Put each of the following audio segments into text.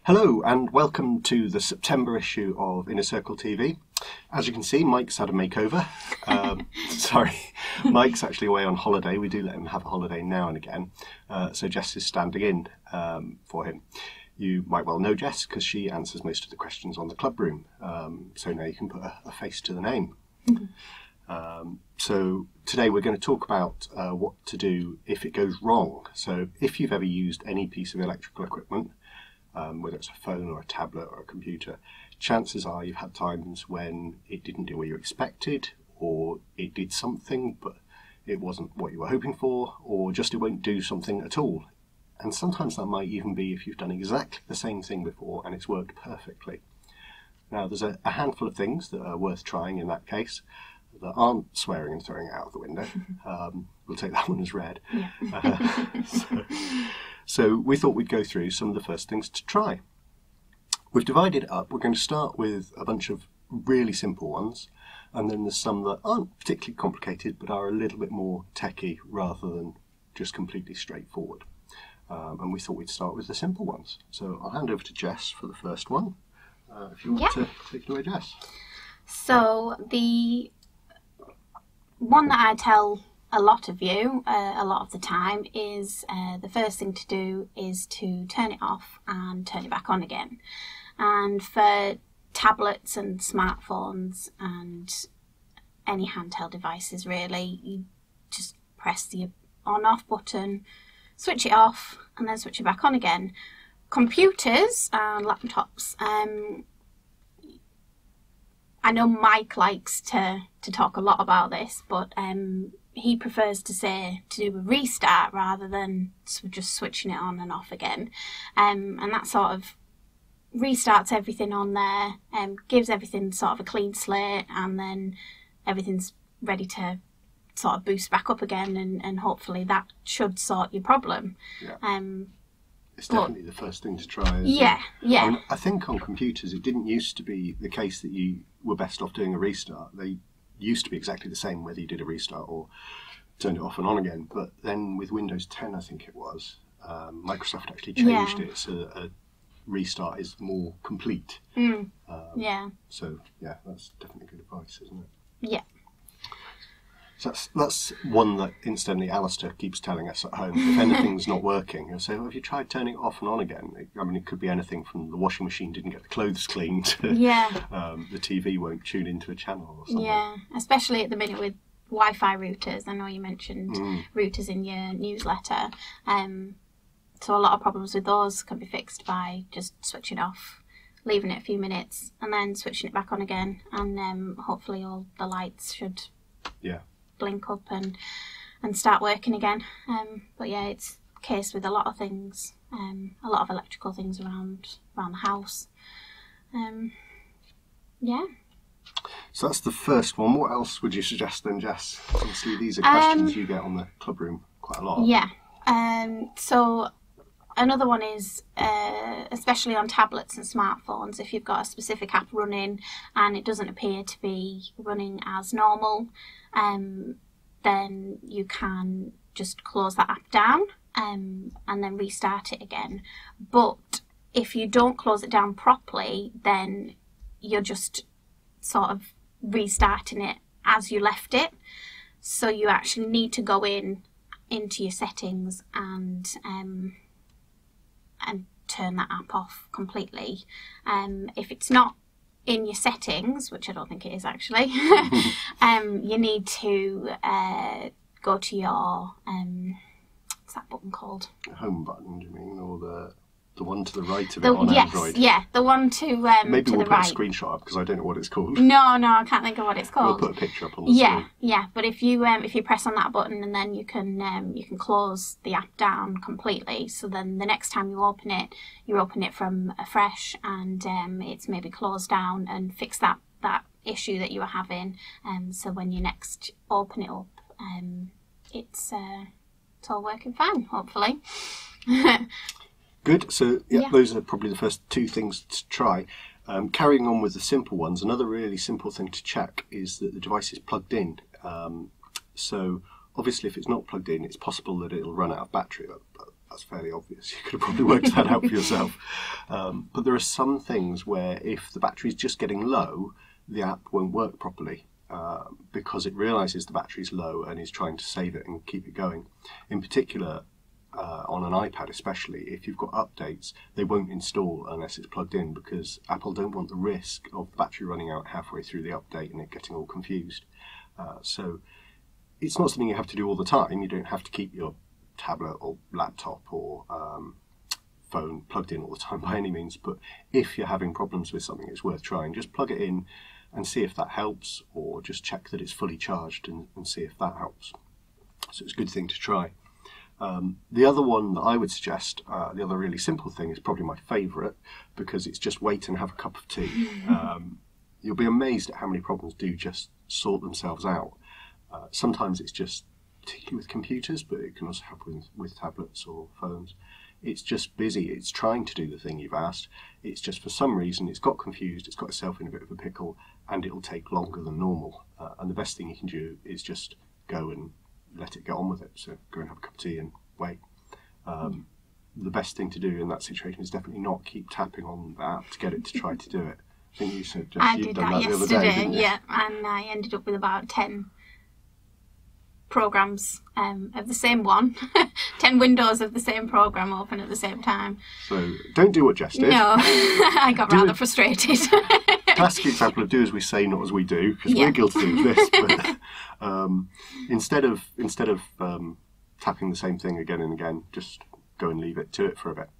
Hello and welcome to the September issue of Inner Circle TV. As you can see, Mike's had a makeover. Sorry, Mike's actually away on holiday. We do let him have a holiday now and again. So Jess is standing in for him. You might well know Jess because she answers most of the questions on the club room. So now you can put a face to the name. So today we're going to talk about what to do if it goes wrong. So if you've ever used any piece of electrical equipment, whether it's a phone or a tablet or a computer, chances are you've had times when it didn't do what you expected, or it did something but it wasn't what you were hoping for, or just it won't do something at all. And sometimes that might even be if you've done exactly the same thing before and it's worked perfectly. Now there's a handful of things that are worth trying in that case that aren't swearing and throwing it out the window. We'll take that one as read. Yeah. So we thought we'd go through some of the first things to try. We've divided it up. We're going to start with a bunch of really simple ones, and then there's some that aren't particularly complicated but are a little bit more techie rather than just completely straightforward. And we thought we'd start with the simple ones. So I'll hand over to Jess for the first one. If you want to take it away, Jess. So the one that I tell a lot of you a lot of the time is the first thing to do is to turn it off and turn it back on again. And for tablets and smartphones and any handheld devices really, you just press the on off button, switch it off and then switch it back on again. Computers and laptops, I know Mike likes to talk a lot about this, but he prefers to say to do a restart rather than just switching it on and off again. And that sort of restarts everything on there, gives everything sort of a clean slate, and then everything's ready to sort of boost back up again, and hopefully that should sort your problem. Yeah. It's definitely the first thing to try. Yeah. I think on computers it didn't used to be the case that you were best off doing a restart. They used to be exactly the same whether you did a restart or turned it off and on again. But then with Windows 10, I think it was, Microsoft actually changed it so that a restart is more complete. So yeah, that's definitely good advice, isn't it? Yeah. So that's one that incidentally Alistair keeps telling us at home. If anything's not working, he'll say, well, have you tried turning it off and on again? I mean, it could be anything from the washing machine didn't get the clothes clean to the TV won't tune into a channel or something. Yeah, especially at the minute with Wi-Fi routers. I know you mentioned routers in your newsletter. So a lot of problems with those can be fixed by just switching off, leaving it a few minutes and then switching it back on again. And hopefully all the lights should blink up and start working again. But yeah, it's the case with a lot of things, a lot of electrical things around the house. Yeah. So that's the first one. What else would you suggest then, Jess? Obviously these are questions you get on the club room quite a lot. Yeah. So another one is, especially on tablets and smartphones, if you've got a specific app running and it doesn't appear to be running as normal, then you can just close that app down and then restart it again. But if you don't close it down properly, then you're just sort of restarting it as you left it. So you actually need to go into your settings and turn that app off completely. If it's not in your settings, which I don't think it is actually, you need to go to your what's that button called? The home button, do you mean, or the one to the right of it on Android? Yeah, the one to maybe to we'll the put right. a screenshot up because I don't know what it's called. No, I can't think of what it's called. We'll put a picture up on the screen. Yeah. But if you press on that button, and then you can close the app down completely. So then the next time you open it from afresh, and it's maybe closed down and fix that issue that you were having. So when you next open it up, it's all working fine, hopefully. Good. So those are probably the first two things to try. Carrying on with the simple ones, another really simple thing to check is that the device is plugged in. So obviously if it's not plugged in, it's possible that it'll run out of battery. that's fairly obvious. You could have probably worked that out for yourself. But there are some things where if the battery's just getting low, the app won't work properly because it realises the battery's low and is trying to save it and keep it going. In particular, on an iPad especially, if you've got updates, they won't install unless it's plugged in because Apple don't want the risk of the battery running out halfway through the update and it getting all confused. So it's not something you have to do all the time. You don't have to keep your tablet or laptop or phone plugged in all the time by any means, but if you're having problems with something, it's worth trying. Just plug it in and see if that helps, or just check that it's fully charged and see if that helps. So it's a good thing to try. The other one that I would suggest, the other really simple thing, is probably my favourite because it's just wait and have a cup of tea. You'll be amazed at how many problems do just sort themselves out. Sometimes it's just, particularly with computers, but it can also happen with tablets or phones. It's just busy. It's trying to do the thing you've asked. It's just for some reason it's got confused, it's got itself in a bit of a pickle, and it'll take longer than normal. And the best thing you can do is just go and let it get on with it. So go and have a cup of tea and wait. The best thing to do in that situation is definitely not keep tapping on the app to get it to try to do it. I think you said I did that the other yesterday, day, didn't you? yeah, and I ended up with about 10 programs of the same one, 10 windows of the same program open at the same time. So don't do what Jess did. No, I got rather frustrated. Classic example of do as we say, not as we do, because we're guilty of this. But instead of tapping the same thing again and again, just go and leave it to it for a bit.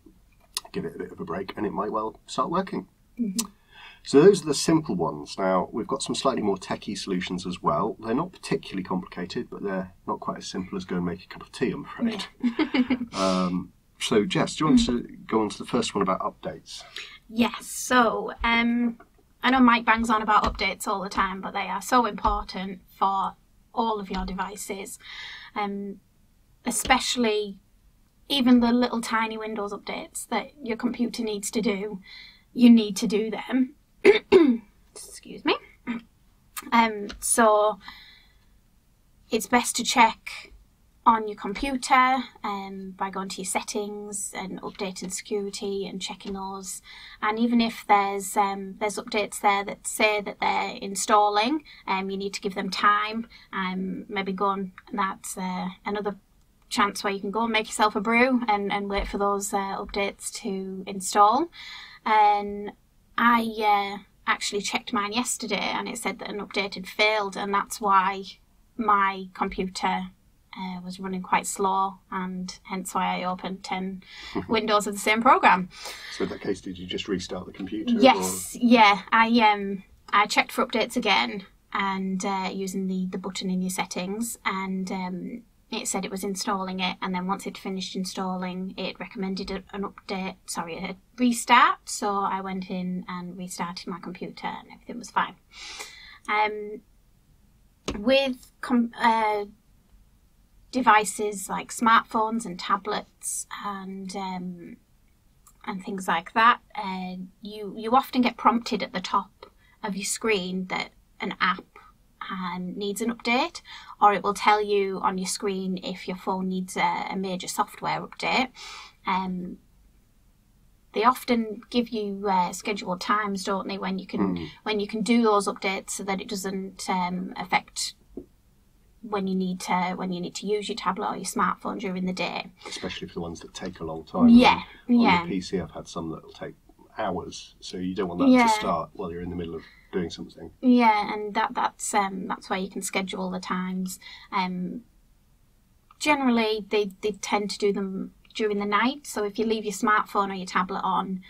Give it a bit of a break, and it might well start working. Mm-hmm. So those are the simple ones. Now, we've got some slightly more techie solutions as well. They're not particularly complicated, but they're not quite as simple as go and make a cup of tea, I'm afraid. Yeah. So, Jess, do you want to go on to the first one about updates? Yes. So, I know Mike bangs on about updates all the time, but they are so important for all of your devices, especially even the little tiny Windows updates that your computer needs to do. You need to do them. Excuse me. So it's best to check on your computer by going to your settings and updating security and checking those. And even if there's updates there that say that they're installing, you need to give them time. Maybe go on. That's another chance where you can go and make yourself a brew and wait for those updates to install. And I actually checked mine yesterday and it said that an update had failed, and that's why my computer was running quite slow, and hence why I opened 10 windows of the same program. So in that case, did you just restart the computer? Yes, yeah. I checked for updates again and using the button in your settings, and it said it was installing it, and then once it finished installing, it recommended a restart. So I went in and restarted my computer, and everything was fine. With devices like smartphones and tablets and things like that, you often get prompted at the top of your screen that an app needs an update, or it will tell you on your screen if your phone needs a major software update. They often give you scheduled times, don't they, when you can do those updates, so that it doesn't affect when you need to use your tablet or your smartphone during the day. Especially for the ones that take a long time. Yeah, on the PC, I've had some that will take hours, so you don't want that to start while you're in the middle of doing something. Yeah, and that's where you can schedule the times. Generally, they tend to do them during the night. So if you leave your smartphone or your tablet on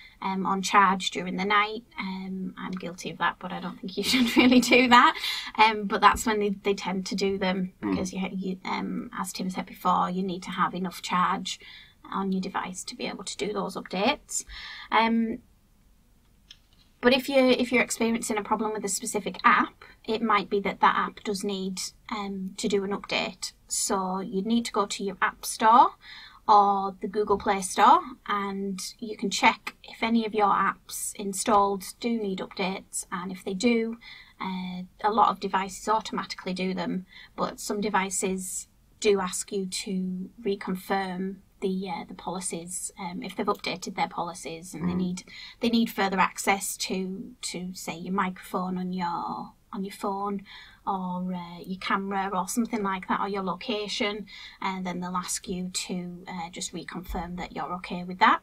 charge during the night, I'm guilty of that, but I don't think you should really do that. But that's when they tend to do them, because you as Tim said before, you need to have enough charge on your device to be able to do those updates. But if you're experiencing a problem with a specific app, it might be that app does need to do an update. So you'd need to go to your App Store or the Google Play Store, and you can check if any of your apps installed do need updates, and if they do, a lot of devices automatically do them, but some devices do ask you to reconfirm the policies, if they've updated their policies and they need further access to say your microphone on your phone, or your camera or something like that, or your location, and then they'll ask you to just reconfirm that you're okay with that,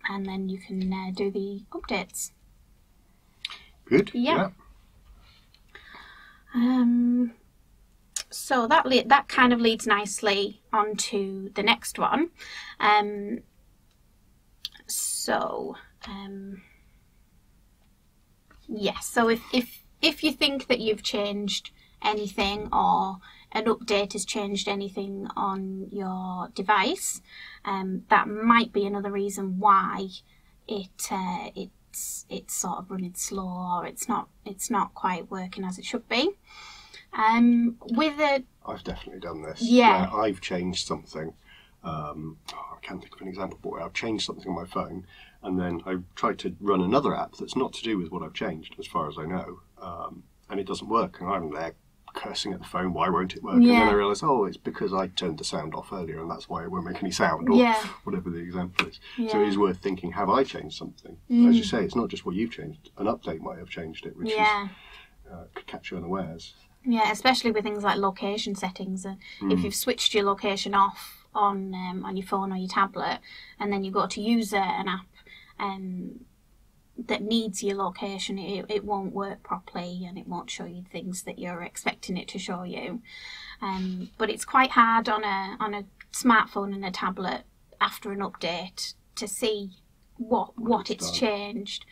and then you can do the updates. Good. Yeah. So that kind of leads nicely onto the next one. So if you think that you've changed anything, or an update has changed anything on your device, that might be another reason why it's sort of running slow, or it's not quite working as it should be. I've definitely done this. Yeah. Where I've changed something. I can't think of an example, but where I've changed something on my phone, and then I tried to run another app that's not to do with what I've changed, as far as I know, and it doesn't work. And I'm there cursing at the phone, why won't it work? Yeah. And then I realise, it's because I turned the sound off earlier, and that's why it won't make any sound, or whatever the example is. Yeah. So it is worth thinking, have I changed something? As you say, it's not just what you've changed. An update might have changed it, which could catch you unawares. Yeah, especially with things like location settings. If you've switched your location off on your phone or your tablet, and then you go to use an app that needs your location, it won't work properly, and it won't show you things that you're expecting it to show you. But it's quite hard on a smartphone and a tablet after an update to see what it's changed.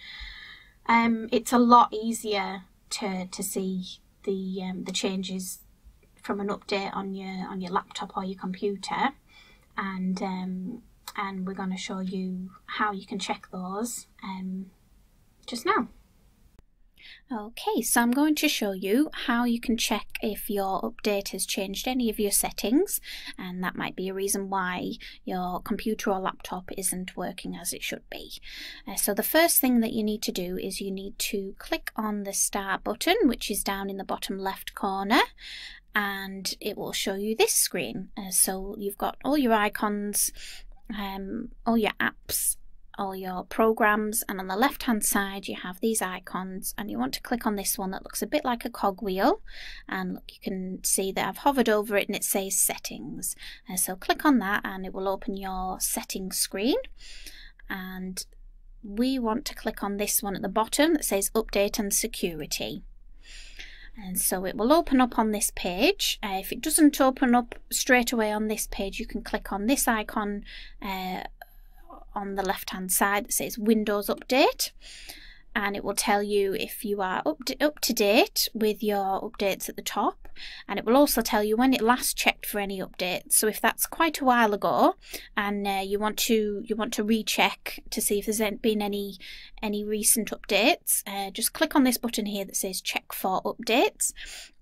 It's a lot easier to see the changes from an update on your laptop or your computer, and we're going to show you how you can check those just now. Okay, so I'm going to show you how you can check if your update has changed any of your settings, and that might be a reason why your computer or laptop isn't working as it should be. So the first thing that you need to do is you need to click on the Start button, which is down in the bottom left corner, and it will show you this screen. So you've got all your icons, all your apps, all your programs, and on the left hand side you have these icons, and you want to click on this one that looks a bit like a cogwheel, and look, you can see that I've hovered over it and it says settings. So click on that and it will open your settings screen, and we want to click on this one at the bottom that says update and security. And so it will open up on this page. If it doesn't open up straight away on this page, you can click on this icon on the left hand side that says Windows Update, and it will tell you if you are up to date with your updates at the top, and it will also tell you when it last checked for any updates. So if that's quite a while ago and you want to recheck to see if there's been any recent updates, just click on this button here that says check for updates,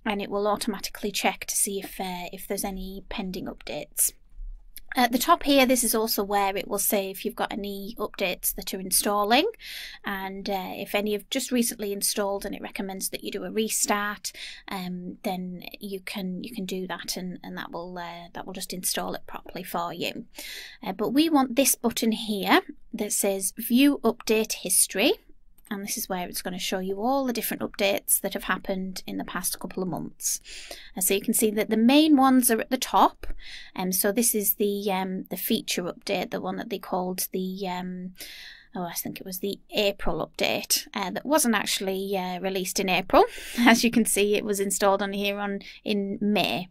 and it will automatically check to see if there's any pending updates. At the top here, this is also where it will say if you've got any updates that are installing, and if any have just recently installed and it recommends that you do a restart, then you can do that, and that will just install it properly for you. But we want this button here that says View Update History, and this is where it's going to show you all the different updates that have happened in the past couple of months. So you can see that the main ones are at the top, so this is the feature update, the one that they called the I think it was the April update, that wasn't actually released in April. As you can see, it was installed on here in May.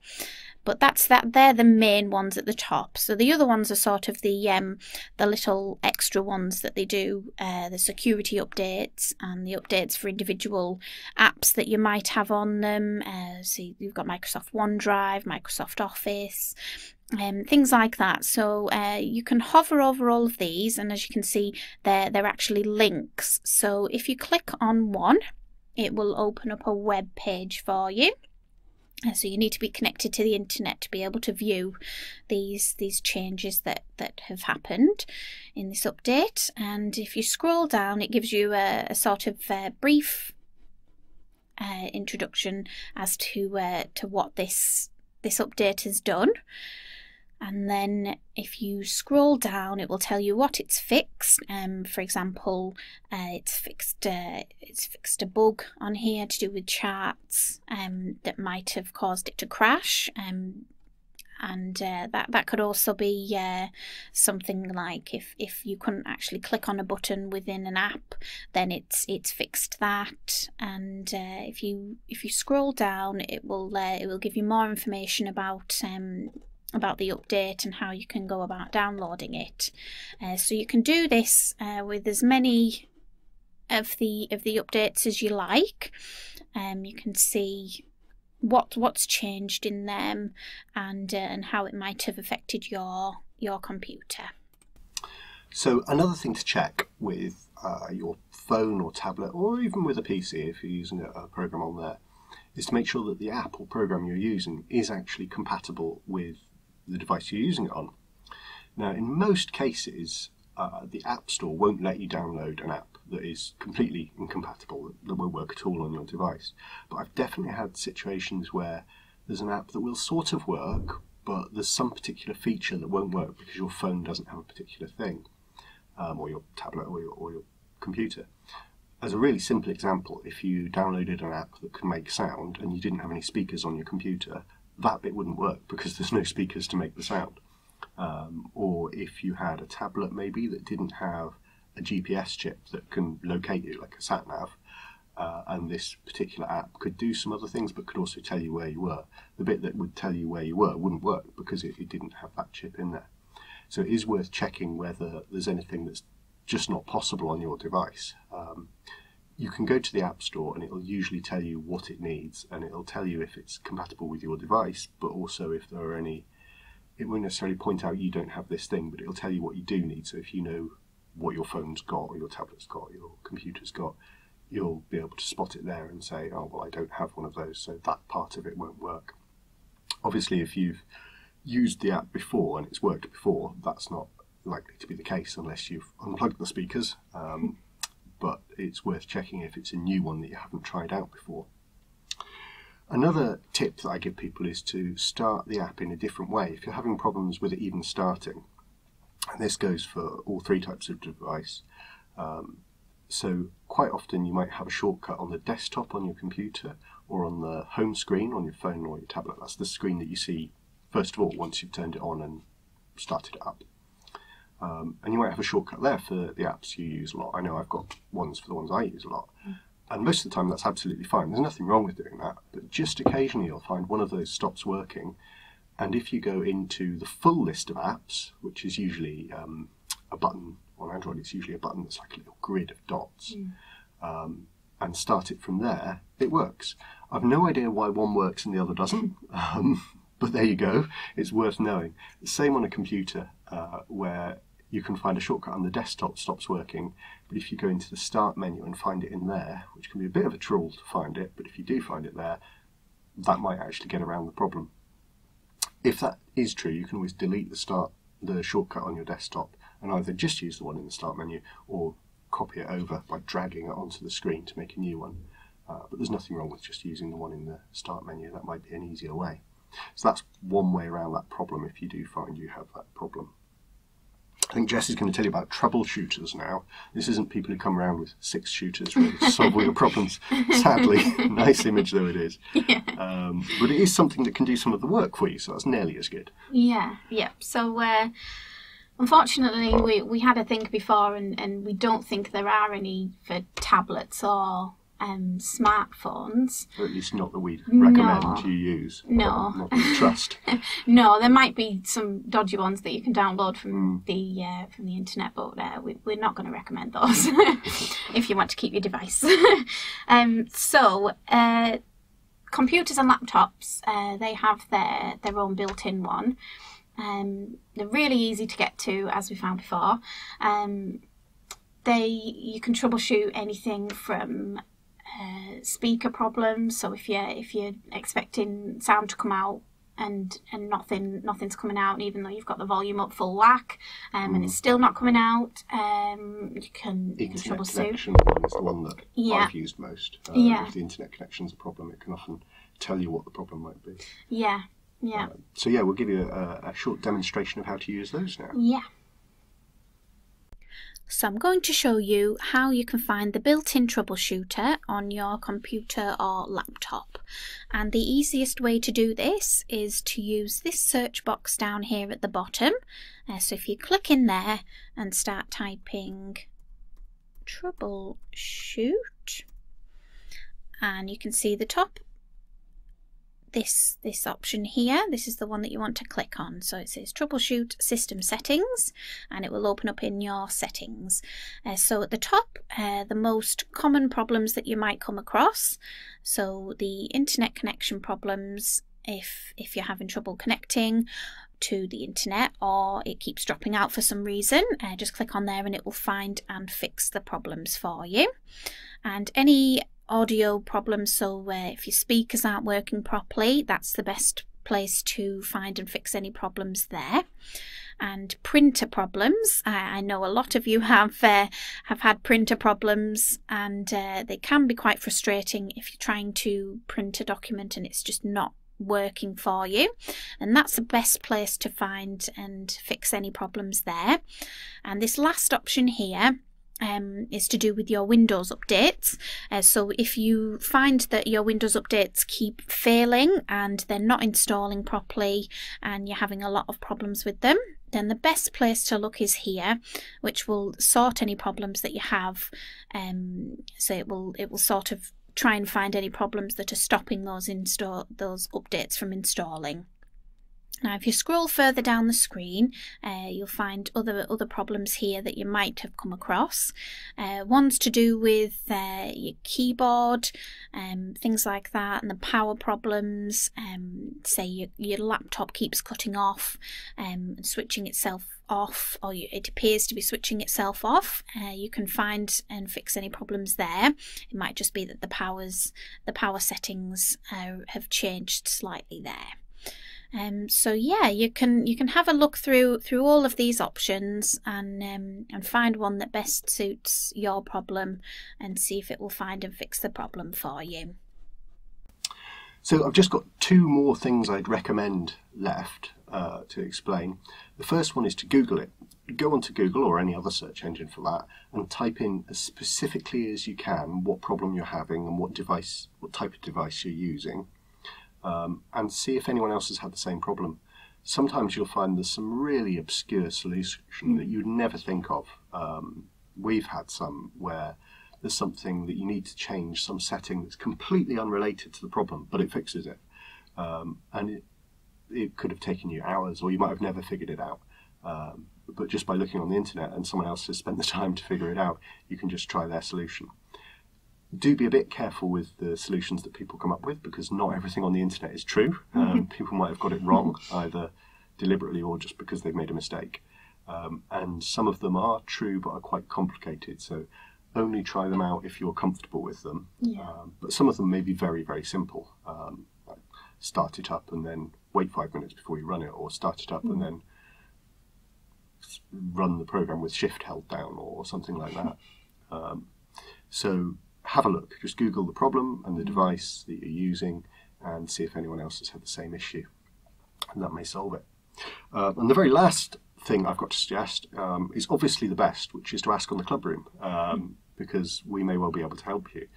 But they're the main ones at the top. So the other ones are sort of the little extra ones that they do, the security updates and the updates for individual apps that you might have on them. So you've got Microsoft OneDrive, Microsoft Office, things like that. So you can hover over all of these, and as you can see, they're actually links. So if you click on one, it will open up a web page for you. So you need to be connected to the internet to be able to view these changes that have happened in this update. And if you scroll down, it gives you a sort of brief introduction as to what this update has done. And then if you scroll down, it will tell you what it's fixed. For example, it's fixed a bug on here to do with charts that might have caused it to crash. And that could also be something like if you couldn't actually click on a button within an app, then it's fixed that. And if you scroll down, it will give you more information about the update and how you can go about downloading it. So you can do this with as many of the updates as you like. You can see what's changed in them and how it might have affected your computer. So another thing to check with your phone or tablet, or even with a PC if you're using a program on there, is to make sure that the app or program you're using is actually compatible with the device you're using it on. Now, in most cases, the App Store won't let you download an app that is completely incompatible, that won't work at all on your device. But I've definitely had situations where there's an app that will sort of work, but there's some particular feature that won't work because your phone doesn't have a particular thing, or your tablet or your computer. As a really simple example, if you downloaded an app that could make sound and you didn't have any speakers on your computer, that bit wouldn't work because there's no speakers to make the sound. Or if you had a tablet maybe that didn't have a GPS chip that can locate you like a sat nav, and this particular app could do some other things but could also tell you where you were, the bit that would tell you where you were wouldn't work because it didn't have that chip in there. So it is worth checking whether there's anything that's just not possible on your device. You can go to the App Store and it'll usually tell you what it needs, and it'll tell you if it's compatible with your device, but also if there are any. It won't necessarily point out you don't have this thing, but it'll tell you what you do need. So if you know what your phone's got or your tablet's got or your computer's got, you'll be able to spot it there and say, oh, well, I don't have one of those, so that part of it won't work. Obviously, if you've used the app before and it's worked before, that's not likely to be the case unless you've unplugged the speakers. But it's worth checking if it's a new one that you haven't tried out before. Another tip that I give people is to start the app in a different way. If you're having problems with it even starting, and this goes for all three types of device, so quite often you might have a shortcut on the desktop on your computer or on the home screen on your phone or your tablet. That's the screen that you see first of all once you've turned it on and started it up. And you might have a shortcut there for the apps you use a lot. I know I've got ones for the ones I use a lot. And most of the time that's absolutely fine. There's nothing wrong with doing that. But just occasionally you'll find one of those stops working. And if you go into the full list of apps, which is usually a button on Android, it's usually a button that's like a little grid of dots, and start it from there, it works. I've no idea why one works and the other doesn't. But there you go. It's worth knowing. The same on a computer where you can find a shortcut on the desktop stops working, but if you go into the start menu and find it in there, which can be a bit of a troll to find it, but if you do find it there, that might actually get around the problem. If that is true, you can always delete the shortcut on your desktop and either just use the one in the start menu or copy it over by dragging it onto the screen to make a new one. But there's nothing wrong with just using the one in the start menu. That might be an easier way. So that's one way around that problem if you do find you have that problem. I think Jess is going to tell you about troubleshooters now. This isn't people who come around with 6 shooters ready to solve all your problems. Sadly, nice image though it is. Yeah. But it is something that can do some of the work for you, so that's nearly as good. Yeah. So unfortunately, we had a think before, and we don't think there are any for tablets or smartphones. Or at least not that we'd recommend you use. No. Not that you trust. No, there might be some dodgy ones that you can download from the internet, but we're not going to recommend those if you want to keep your device. So computers and laptops, they have their own built-in one. They're really easy to get to, as we found before. You can troubleshoot anything from speaker problems. So if you're expecting sound to come out and nothing's coming out, and even though you've got the volume up full whack, and it's still not coming out, you can troubleshoot. Connection is the one that I've used most. If the internet connection's a problem, it can often tell you what the problem might be. Yeah. Yeah. So yeah, we'll give you a short demonstration of how to use those now. Yeah. So I'm going to show you how you can find the built-in troubleshooter on your computer or laptop. And the easiest way to do this is to use this search box down here at the bottom. So if you click in there and start typing troubleshoot, and you can see the top, this option here, this is the one that you want to click on. So it says troubleshoot system settings, and it will open up in your settings. So at the top, the most common problems that you might come across, so the internet connection problems, if you're having trouble connecting to the internet or it keeps dropping out for some reason, just click on there and it will find and fix the problems for you. And any audio problems, so if your speakers aren't working properly, that's the best place to find and fix any problems there. And printer problems, I know a lot of you have had printer problems, and they can be quite frustrating if you're trying to print a document and it's just not working for you, and that's the best place to find and fix any problems there. And this last option here is to do with your Windows updates. So if you find that your Windows updates keep failing and they're not installing properly and you're having a lot of problems with them, then the best place to look is here, which will sort any problems that you have. So it will sort of try and find any problems that are stopping those updates from installing. Now if you scroll further down the screen, you'll find other problems here that you might have come across. One's to do with your keyboard, things like that, and the power problems. Say your laptop keeps cutting off and switching itself off, or it appears to be switching itself off. You can find and fix any problems there. It might just be that the power settings have changed slightly there. So yeah, you can have a look through all of these options and find one that best suits your problem and see if it will find and fix the problem for you. So I've just got two more things I'd recommend left to explain. The first one is to Google it. Go onto Google or any other search engine for that and type in as specifically as you can what problem you're having and what type of device you're using. And see if anyone else has had the same problem. Sometimes you'll find there's some really obscure solution that you'd never think of. We've had some where there's something that you need to change, some setting that's completely unrelated to the problem, but it fixes it. And it could have taken you hours, or you might have never figured it out. But just by looking on the internet and someone else has spent the time to figure it out, you can just try their solution. Do be a bit careful with the solutions that people come up with, because not everything on the internet is true. People might have got it wrong, either deliberately or just because they've made a mistake. And some of them are true but are quite complicated, so only try them out if you're comfortable with them. Yeah. But some of them may be very, very simple. Like start it up and then wait 5 minutes before you run it, or start it up and then run the program with shift held down or something like that. So have a look. Just Google the problem and the device that you're using and see if anyone else has had the same issue, and that may solve it. And the very last thing I've got to suggest is obviously the best, which is to ask on the club room, because we may well be able to help you.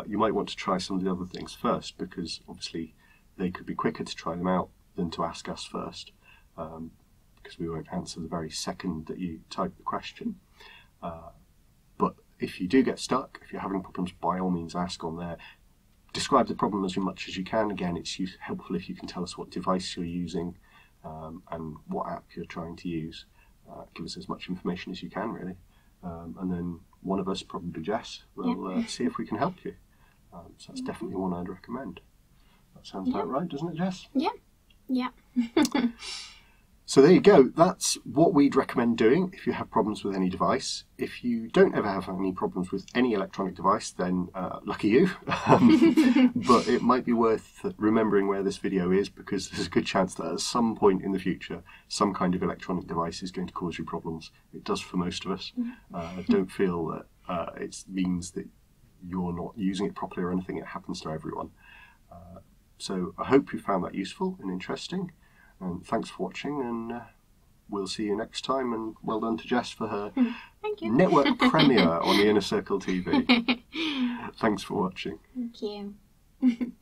You might want to try some of the other things first, because obviously they could be quicker to try them out than to ask us first, because we won't answer the very second that you type the question. But if you do get stuck, if you're having problems, by all means ask on there. Describe the problem as much as you can. Again, it's helpful if you can tell us what device you're using and what app you're trying to use. Give us as much information as you can, really. And then one of us, probably Jess, will see if we can help you. So that's definitely one I'd recommend. That sounds about right, doesn't it, Jess? Yeah. Yeah. So there you go. That's what we'd recommend doing if you have problems with any device. If you don't ever have any problems with any electronic device, then lucky you. But it might be worth remembering where this video is, because there's a good chance that at some point in the future, some kind of electronic device is going to cause you problems. It does for most of us. Don't feel that it means that you're not using it properly or anything. It happens to everyone. So I hope you found that useful and interesting. And thanks for watching, and we'll see you next time. And well done to Jess for her Thank you. network premiere on the Inner Circle TV. Thanks for watching. Thank you.